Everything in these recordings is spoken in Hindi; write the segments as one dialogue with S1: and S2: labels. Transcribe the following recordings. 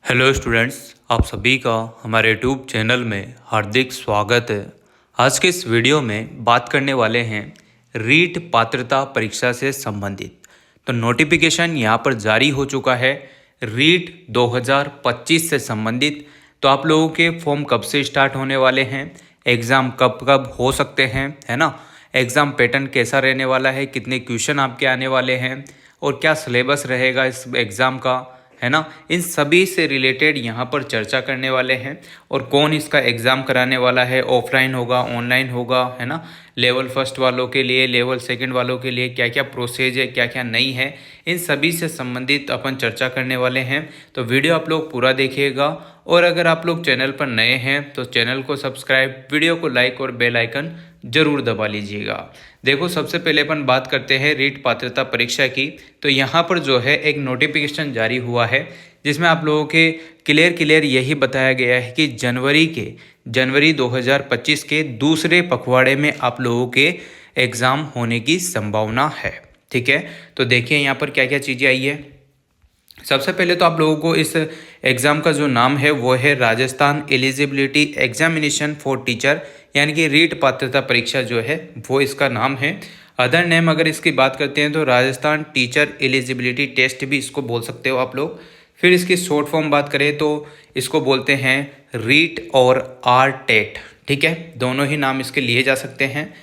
S1: हेलो स्टूडेंट्स, आप सभी का हमारे यूट्यूब चैनल में हार्दिक स्वागत है। आज के इस वीडियो में बात करने वाले हैं रीट पात्रता परीक्षा से संबंधित। तो नोटिफिकेशन यहाँ पर जारी हो चुका है रीट 2025 से संबंधित। तो आप लोगों के फॉर्म कब से स्टार्ट होने वाले हैं, एग्ज़ाम कब कब हो सकते हैं, है ना, एग्ज़ाम पैटर्न कैसा रहने वाला है, कितने क्वेश्चन आपके आने वाले हैं और क्या सिलेबस रहेगा इस एग्ज़ाम का, है ना, इन सभी से रिलेटेड यहाँ पर चर्चा करने वाले हैं। और कौन इसका एग्ज़ाम कराने वाला है, ऑफलाइन होगा ऑनलाइन होगा, है ना, लेवल फर्स्ट वालों के लिए, लेवल सेकंड वालों के लिए क्या क्या प्रोसेस है, क्या क्या नहीं है, इन सभी से संबंधित अपन चर्चा करने वाले हैं। तो वीडियो आप लोग पूरा देखिएगा। और अगर आप लोग चैनल पर नए हैं तो चैनल को सब्सक्राइब, वीडियो को लाइक और बेल आइकन जरूर दबा लीजिएगा। देखो, सबसे पहले अपन बात करते हैं रीट पात्रता परीक्षा की। तो यहाँ पर जो है एक नोटिफिकेशन जारी हुआ है जिसमें आप लोगों के क्लियर यही बताया गया है कि जनवरी 2025 के दूसरे पखवाड़े में आप लोगों के एग्ज़ाम होने की संभावना है। ठीक है, तो देखिए यहाँ पर क्या क्या चीज़ें आई है। सबसे पहले तो आप लोगों को इस एग्ज़ाम का जो नाम है वो है Rajasthan eligibility examination for teacher, यानी कि रीट पात्रता परीक्षा जो है वो इसका नाम है। अदर नेम अगर इसकी बात करते हैं तो राजस्थान टीचर एलिजिबिलिटी टेस्ट भी इसको बोल सकते हो आप लोग। फिर इसकी शॉर्ट फॉर्म बात करें तो इसको बोलते हैं रीट और आर टेट। ठीक है, दोनों ही नाम इसके लिए जा सकते हैं।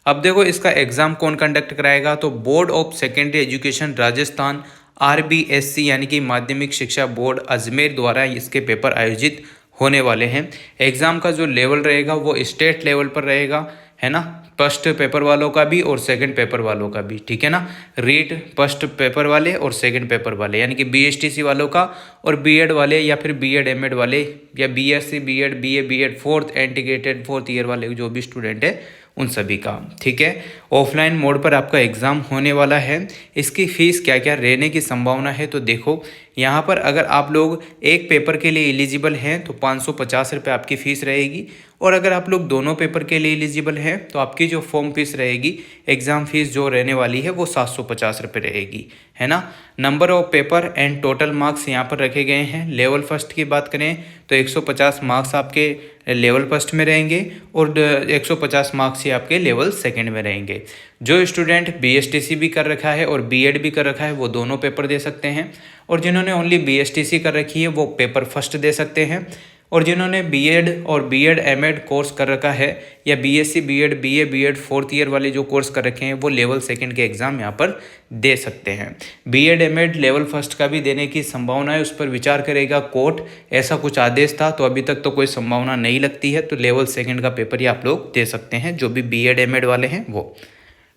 S1: अब देखो, इसका एग्ज़ाम कौन कंडक्ट कराएगा, तो board of secondary education Rajasthan RBSC यानी कि माध्यमिक शिक्षा बोर्ड अजमेर द्वारा इसके पेपर आयोजित होने वाले हैं। एग्ज़ाम का जो लेवल रहेगा वो स्टेट लेवल पर रहेगा, है ना, फर्स्ट पेपर वालों का भी और सेकंड पेपर वालों का भी। ठीक है ना, रीट फर्स्ट पेपर वाले और सेकंड पेपर वाले, यानी कि BSTC वालों का और बीएड वाले या फिर बीएड एमएड वाले या BSc B Ed BA B Ed fourth integrated fourth year वाले जो भी स्टूडेंट है उन सभी का। ठीक है, ऑफलाइन मोड पर आपका एग्ज़ाम होने वाला है। इसकी फ़ीस क्या क्या रहने की संभावना है, तो देखो यहाँ पर अगर आप लोग एक पेपर के लिए एलिजिबल हैं तो 550 रुपये आपकी फ़ीस रहेगी। और अगर आप लोग दोनों पेपर के लिए एलिजिबल हैं तो आपकी जो फॉर्म फीस रहेगी, एग्ज़ाम फीस जो रहने वाली है वो 750 रुपये रहेगी, है ना। Number of paper and total marks यहाँ पर रखे गए हैं। लेवल फर्स्ट की बात करें तो 150 मार्क्स आपके लेवल फर्स्ट में रहेंगे और 150 मार्क्स ही आपके लेवल सेकंड में रहेंगे। जो स्टूडेंट BSTC भी कर रखा है और बीएड भी कर रखा है वो दोनों पेपर दे सकते हैं। और जिन्होंने ओनली BSTC कर रखी है वो पेपर फर्स्ट दे सकते हैं। और जिन्होंने बीएड और बीएड एमएड कोर्स कर रखा है या BSc B Ed BA B Ed fourth year वाले जो कोर्स कर रखे हैं वो लेवल सेकंड के एग्ज़ाम यहाँ पर दे सकते हैं। बीएड एमएड लेवल फर्स्ट का भी देने की संभावना है, उस पर विचार करेगा कोर्ट। ऐसा कुछ आदेश था तो अभी तक तो कोई संभावना नहीं लगती है, तो लेवल सेकंड का पेपर ही आप लोग दे सकते हैं जो भी बीएड एमएड वाले हैं वो।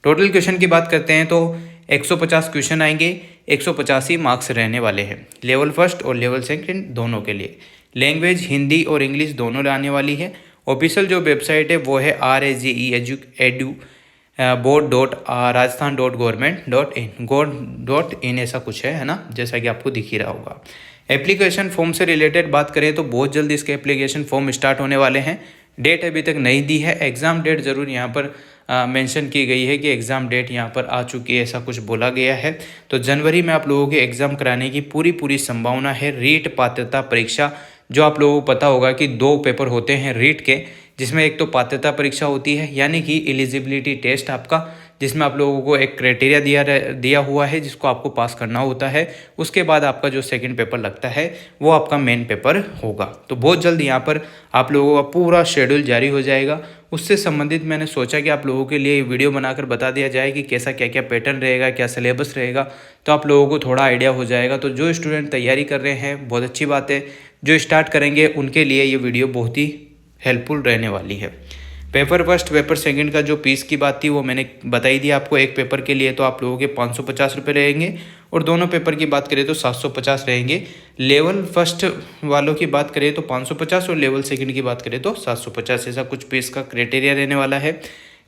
S1: टोटल क्वेश्चन की बात करते हैं तो 150 क्वेश्चन आएंगे, 150 ही मार्क्स रहने वाले हैं लेवल फर्स्ट और लेवल सेकंड दोनों के लिए। लैंग्वेज हिंदी और इंग्लिश दोनों आने वाली है। ऑफिशियल जो वेबसाइट है वो है RAGE.edu.rajasthan.government.in ऐसा कुछ है ना, जैसा कि आपको दिख ही रहा होगा। एप्लीकेशन फॉर्म से रिलेटेड बात करें तो बहुत जल्द इसके एप्लीकेशन फॉर्म स्टार्ट होने वाले हैं। डेट अभी तक नहीं दी है, एग्ज़ाम डेट ज़रूर यहाँ पर मेंशन की गई है कि एग्ज़ाम डेट यहाँ पर आ चुकी है, ऐसा कुछ बोला गया है। तो जनवरी में आप लोगों के एग्ज़ाम कराने की पूरी संभावना है। रीट पात्रता परीक्षा जो आप लोगों को पता होगा कि 2 पेपर होते हैं रीट के, जिसमें एक तो पात्रता परीक्षा होती है यानी कि एलिजिबिलिटी टेस्ट आपका, जिसमें आप लोगों को एक क्राइटेरिया दिया हुआ है जिसको आपको पास करना होता है। उसके बाद आपका जो सेकंड पेपर लगता है वो आपका मेन पेपर होगा। तो बहुत जल्द यहाँ पर आप लोगों का पूरा शेड्यूल जारी हो जाएगा। उससे संबंधित मैंने सोचा कि आप लोगों के लिए वीडियो बनाकर बता दिया जाए कि कैसा क्या क्या पैटर्न रहेगा, क्या सिलेबस रहेगा, तो आप लोगों को थोड़ा आइडिया हो जाएगा। तो जो स्टूडेंट तैयारी कर रहे हैं बहुत अच्छी बात है, जो स्टार्ट करेंगे उनके लिए ये वीडियो बहुत ही हेल्पफुल रहने वाली है। पेपर फर्स्ट पेपर सेकंड का जो फीस की बात थी वो मैंने बताई दी आपको। एक पेपर के लिए तो आप लोगों के 550 रुपये रहेंगे और दोनों पेपर की बात करें तो 750 रहेंगे। लेवल फर्स्ट वालों की बात करें तो 550 और लेवल सेकंड की बात करें तो 750, ऐसा कुछ फीस का क्राइटेरिया रहने वाला है।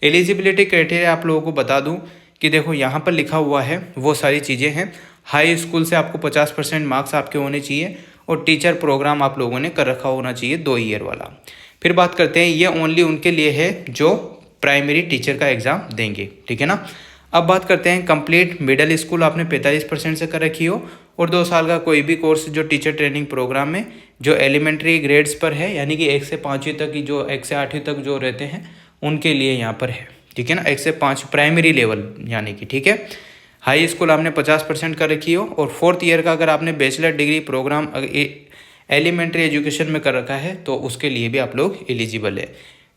S1: एलिजिबिलिटी क्राइटेरिया आप लोगों को बता दूँ कि देखो यहाँ पर लिखा हुआ है वो सारी चीज़ें हैं। हाई स्कूल से आपको 50% मार्क्स आपके होने चाहिए और टीचर प्रोग्राम आप लोगों ने कर रखा होना चाहिए 2 ईयर वाला। फिर बात करते हैं, ये ओनली उनके लिए है जो प्राइमरी टीचर का एग्ज़ाम देंगे। ठीक है ना। अब बात करते हैं, कंप्लीट मिडिल स्कूल आपने 45% से कर रखी हो और 2 साल का कोई भी कोर्स जो टीचर ट्रेनिंग प्रोग्राम में जो एलिमेंट्री ग्रेड्स पर है, यानी कि 1 से 5वीं तक की, जो 1 से 8वीं तक जो रहते हैं उनके लिए यहाँ पर है, ठीक है ना। 1 से 5 प्राइमरी लेवल यानी कि, ठीक है। हाई स्कूल आपने 50% कर रखी हो, और 4th ईयर का अगर आपने bachelor degree programme elementary education में कर रखा है तो उसके लिए भी आप लोग एलिजिबल है।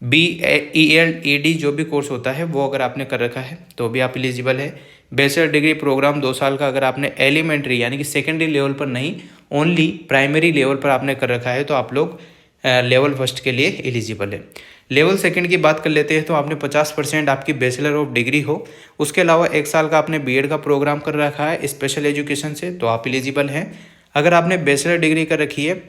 S1: BEd जो भी कोर्स होता है वो अगर आपने कर रखा है तो भी आप एलिजिबल है। बैचलर डिग्री प्रोग्राम 2 साल का अगर आपने एलिमेंट्री यानी कि सेकेंडरी लेवल पर नहीं, ओनली प्राइमरी लेवल पर आपने कर रखा है तो आप लोग लेवल फर्स्ट के लिए एलिजिबल है। लेवल सेकंड की बात कर लेते हैं तो आपने 50% आपकी बैचलर ऑफ डिग्री हो, उसके अलावा 1 साल का आपने बीएड का प्रोग्राम कर रखा है स्पेशल एजुकेशन से तो आप एलिजिबल हैं। अगर आपने बैचलर डिग्री कर रखी है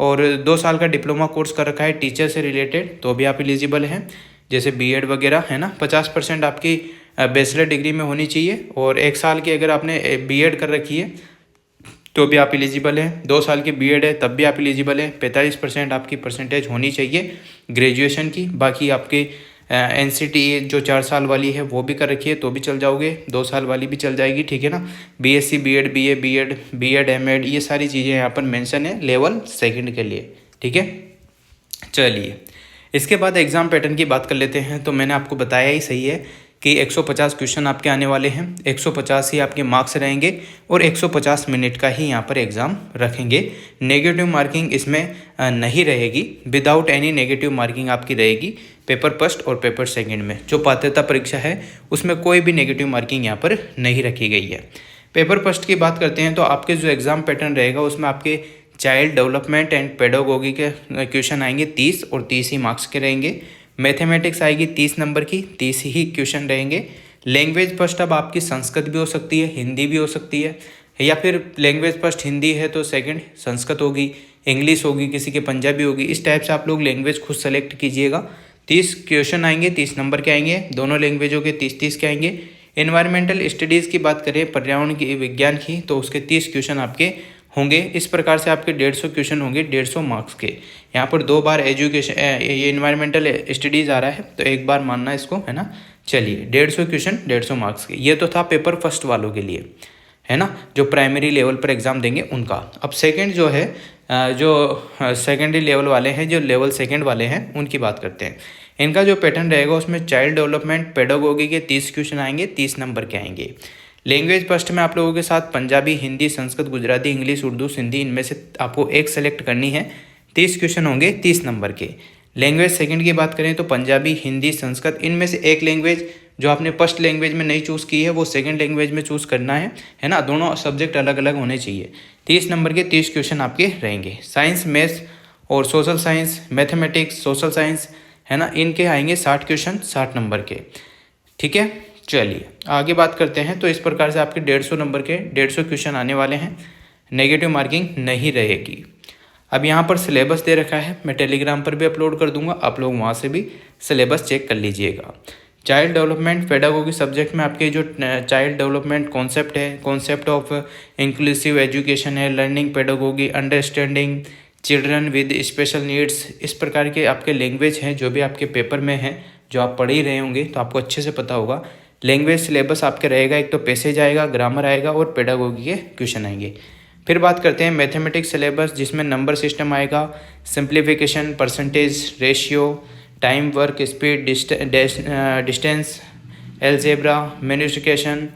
S1: और 2 साल का डिप्लोमा कोर्स कर रखा है टीचर से रिलेटेड तो भी आप एलिजिबल हैं, जैसे बीएड वगैरह है ना। 50% आपकी बैचलर डिग्री में होनी चाहिए, और 1 साल की अगर आपने बीएड कर रखी है तो भी आप एलिजिबल हैं। 2 साल की बीएड है तब भी आप एलिजिबल हैं। 45% आपकी परसेंटेज होनी चाहिए ग्रेजुएशन की। बाकी आपके NCTE जो 4 साल वाली है वो भी कर रखी है तो भी चल जाओगे, 2 साल वाली भी चल जाएगी, ठीक है ना। BSc BEd BA BEd MAd ये सारी चीज़ें यहाँ पर मेंशन है लेवल सेकंड के लिए, ठीक है। चलिए इसके बाद एग्ज़ाम पैटर्न की बात कर लेते हैं। तो मैंने आपको बताया ही सही है कि 150 क्वेश्चन आपके आने वाले हैं, 150 ही आपके मार्क्स रहेंगे और 150 मिनट का ही यहाँ पर एग्ज़ाम रखेंगे। नेगेटिव मार्किंग इसमें नहीं रहेगी, विदाउट एनी नेगेटिव मार्किंग आपकी रहेगी पेपर फर्स्ट और पेपर सेकंड में। जो पात्रता परीक्षा है उसमें कोई भी नेगेटिव मार्किंग यहाँ पर नहीं रखी गई है। पेपर फर्स्ट की बात करते हैं तो आपके जो एग्ज़ाम पैटर्न रहेगा उसमें आपके चाइल्ड डेवलपमेंट एंड पेडागोगी के क्वेश्चन आएंगे 30 और 30 ही मार्क्स के रहेंगे। मैथमेटिक्स आएगी 30 नंबर की, 30 ही क्वेश्चन रहेंगे। लैंग्वेज फर्स्ट अब आपकी संस्कृत भी हो सकती है, हिंदी भी हो सकती है, या फिर लैंग्वेज फर्स्ट हिंदी है तो सेकंड संस्कृत होगी, इंग्लिश होगी, किसी के पंजाबी होगी। इस टाइप से आप लोग लैंग्वेज खुद सेलेक्ट कीजिएगा। 30 क्वेश्चन आएंगे, 30 नंबर के आएंगे, दोनों लैंग्वेजों के 30-30 के आएंगे। एनवायरमेंटल स्टडीज़ की बात करें, पर्यावरण की विज्ञान की, तो उसके 30 क्वेश्चन आपके होंगे। इस प्रकार से आपके 150 क्वेश्चन होंगे 150 मार्क्स के। यहाँ पर 2 बार एजुकेशन ये इन्वायरमेंटल स्टडीज़ आ रहा है तो 1 बार मानना इसको, है ना। चलिए 150 क्वेश्चन 150 मार्क्स के, ये तो था पेपर फर्स्ट वालों के लिए, है ना, जो प्राइमरी लेवल पर एग्ज़ाम देंगे उनका। अब सेकंड जो है, जो सेकेंडरी लेवल वाले हैं, जो लेवल सेकंड वाले हैं उनकी बात करते हैं। इनका जो पैटर्न रहेगा उसमें चाइल्ड डेवलपमेंट पेडागोगी के 30 क्वेश्चन आएंगे, 30 नंबर के आएंगे। लैंग्वेज फर्स्ट में आप लोगों के साथ पंजाबी, हिंदी, संस्कृत, गुजराती, इंग्लिश, उर्दू, सिंधी, इनमें से आपको एक सेलेक्ट करनी है। 30 क्वेश्चन होंगे 30 नंबर के। लैंग्वेज सेकंड की बात करें तो पंजाबी, हिंदी, संस्कृत, इनमें से एक लैंग्वेज जो आपने फर्स्ट लैंग्वेज में नहीं चूज़ की है वो सेकंड लैंग्वेज में चूज़ करना है ना। दोनों सब्जेक्ट अलग अलग होने चाहिए। 30 नंबर के 30 क्वेश्चन आपके रहेंगे। साइंस, मैथ्स और social science, mathematics, social science, है ना, इनके आएंगे 60 क्वेश्चन 60 नंबर के, ठीक है। चलिए आगे बात करते हैं। तो इस प्रकार से आपके 150 नंबर के 150 क्वेश्चन आने वाले हैं, नेगेटिव मार्किंग नहीं रहेगी। अब यहाँ पर सिलेबस दे रखा है, मैं टेलीग्राम पर भी अपलोड कर दूंगा, आप लोग वहाँ से भी सिलेबस चेक कर लीजिएगा। चाइल्ड डेवलपमेंट पेडागोगी सब्जेक्ट में आपके जो चाइल्ड डेवलपमेंट कॉन्सेप्ट है, कॉन्सेप्ट ऑफ इंक्लूसिव एजुकेशन है, learning pedagogy, understanding children with special needs, इस प्रकार के आपके लैंग्वेज हैं जो भी आपके पेपर में हैं, जो आप पढ़ ही रहे होंगे तो आपको अच्छे से पता होगा। लैंग्वेज सिलेबस आपके रहेगा, एक तो पैसेज आएगा, ग्रामर आएगा और पेडागोगी के क्वेश्चन आएंगे। फिर बात करते हैं मैथमेटिक्स सिलेबस, जिसमें नंबर सिस्टम आएगा, simplification, percentage, ratio, time, work, speed, distance, algebra, मैनिफिकेशन,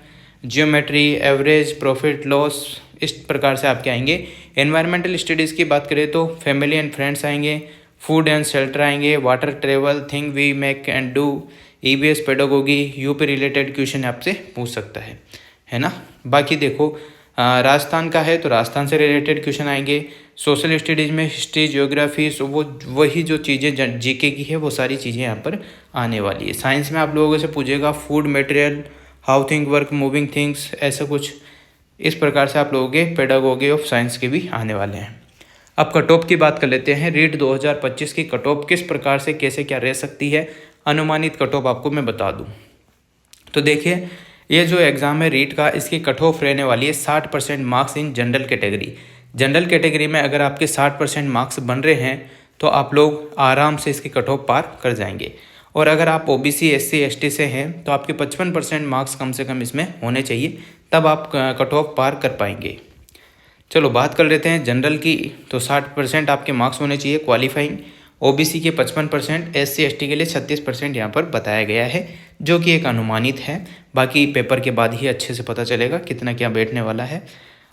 S1: जियोमेट्री, एवरेज, प्रॉफिट लॉस, इस प्रकार से आपके आएंगे। एनवायरमेंटल स्टडीज़ की बात करें तो फैमिली एंड फ्रेंड्स आएंगे, फूड एंड शेल्टर आएंगे, water, travel, thing we make and do, EVS pedagogy, UP related question आपसे पूछ सकता है ना। बाकी देखो राजस्थान का है तो राजस्थान से रिलेटेड क्वेश्चन आएंगे। सोशल स्टडीज़ में हिस्ट्री, ज्योग्राफी, वो वही जो चीज़ें जीके की है वो सारी चीज़ें यहाँ पर आने वाली है। साइंस में आप लोगों से पूछेगा food, material, how thing work, moving things, ऐसा कुछ। इस प्रकार से आप लोगों के पेडागोगी ऑफ साइंस के भी आने वाले हैं। अब कट ऑफ की बात कर लेते हैं। रीट 2025 की कट ऑफ किस प्रकार से कैसे क्या रह सकती है, अनुमानित कट ऑफ आपको मैं बता दूं। तो देखिए ये जो एग्ज़ाम है रीट का, इसकी कट ऑफ रहने वाली है 60% marks in general category. General category में अगर आपके 60% मार्क्स बन रहे हैं तो आप लोग आराम से इसकी कट ऑफ पार कर जाएंगे। और अगर आप OBC, SC, ST से हैं तो आपके 55% मार्क्स कम से कम इसमें होने चाहिए, तब आप कट ऑफ पार कर पाएंगे। चलो बात कर लेते हैं जनरल की। तो 60% आपके मार्क्स होने चाहिए क्वालिफाइंग। ओबीसी के 55%, एससी एसटी के लिए 36% यहाँ पर बताया गया है, जो कि एक अनुमानित है। बाकी पेपर के बाद ही अच्छे से पता चलेगा कितना क्या बैठने वाला है।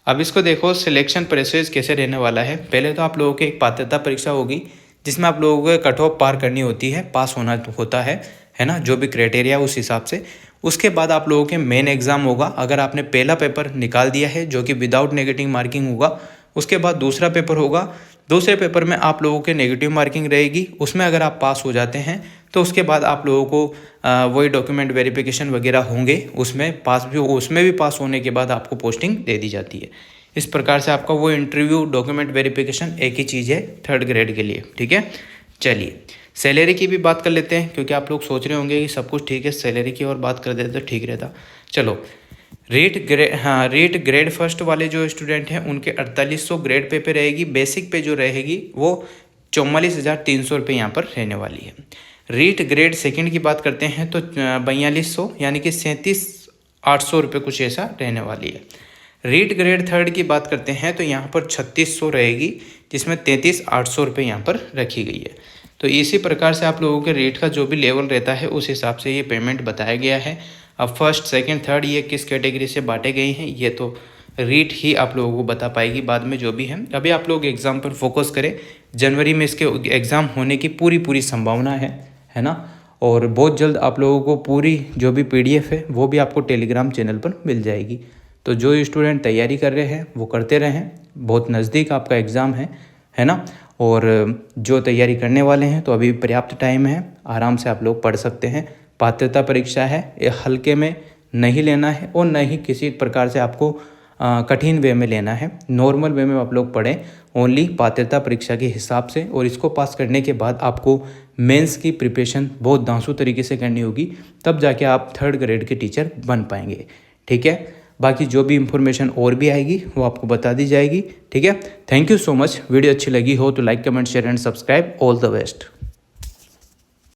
S1: अब इसको देखो सिलेक्शन प्रोसेस कैसे रहने वाला है। पहले तो आप लोगों की एक पात्रता परीक्षा होगी, जिसमें आप लोगों को कट ऑफ पार करनी होती है, पास होना होता है ना, जो भी क्राइटेरिया उस हिसाब से। उसके बाद आप लोगों के मेन एग्ज़ाम होगा। अगर आपने पहला पेपर निकाल दिया है जो कि विदाउट नेगेटिव मार्किंग होगा, उसके बाद दूसरा पेपर होगा। दूसरे पेपर में आप लोगों के नेगेटिव मार्किंग रहेगी। उसमें अगर आप पास हो जाते हैं तो उसके बाद आप लोगों को वही डॉक्यूमेंट वेरिफिकेशन वगैरह होंगे, उसमें भी पास होने के बाद आपको पोस्टिंग दे दी जाती है। इस प्रकार से आपका वो इंटरव्यू डॉक्यूमेंट वेरिफिकेशन एक ही चीज़ है 3rd ग्रेड के लिए। ठीक है, चलिए सैलरी की भी बात कर लेते हैं, क्योंकि आप लोग सोच रहे होंगे कि सब कुछ ठीक है, सैलरी की और बात कर देते तो ठीक रहता। चलो रेट ग्रेड फर्स्ट वाले जो स्टूडेंट हैं उनके 4800 ग्रेड पे रहेगी। बेसिक पे जो रहेगी वो 44,300 रुपये यहाँ पर रहने वाली है। रेट ग्रेड सेकंड की बात करते हैं तो 4200 यानी कि 37,800 रुपये कुछ ऐसा रहने वाली है। रेट ग्रेड थर्ड की बात करते हैं तो यहाँ पर 3600 रहेगी, जिसमें 33,800 रुपये यहाँ पर रखी गई है। तो इसी प्रकार से आप लोगों के रेट का जो भी लेवल रहता है उस हिसाब से ये पेमेंट बताया गया है। अब फर्स्ट सेकंड थर्ड ये किस कैटेगरी से बांटे गए हैं ये तो रीट ही आप लोगों को बता पाएगी बाद में जो भी है। अभी आप लोग एग्ज़ाम पर फोकस करें। जनवरी में इसके एग्ज़ाम होने की पूरी संभावना है ना। और बहुत जल्द आप लोगों को पूरी जो भी PDF है वो भी आपको टेलीग्राम चैनल पर मिल जाएगी। तो जो स्टूडेंट तैयारी कर रहे हैं वो करते रहें, बहुत नज़दीक आपका एग्ज़ाम है ना। और जो तैयारी करने वाले हैं तो अभी पर्याप्त टाइम है, आराम से आप लोग पढ़ सकते हैं। पात्रता परीक्षा है, ये हल्के में नहीं लेना है और न ही किसी प्रकार से आपको कठिन वे में लेना है। नॉर्मल वे में आप लोग पढ़ें, ओनली पात्रता परीक्षा के हिसाब से। और इसको पास करने के बाद आपको मेंस की प्रिपरेशन बहुत धांसू तरीके से करनी होगी, तब जाके आप 3rd ग्रेड के टीचर बन पाएंगे। ठीक है, बाकी जो भी इंफॉर्मेशन और भी आएगी वो आपको बता दी जाएगी। ठीक है, thank you so much. Video अच्छी लगी हो तो like comment share and subscribe. All the best.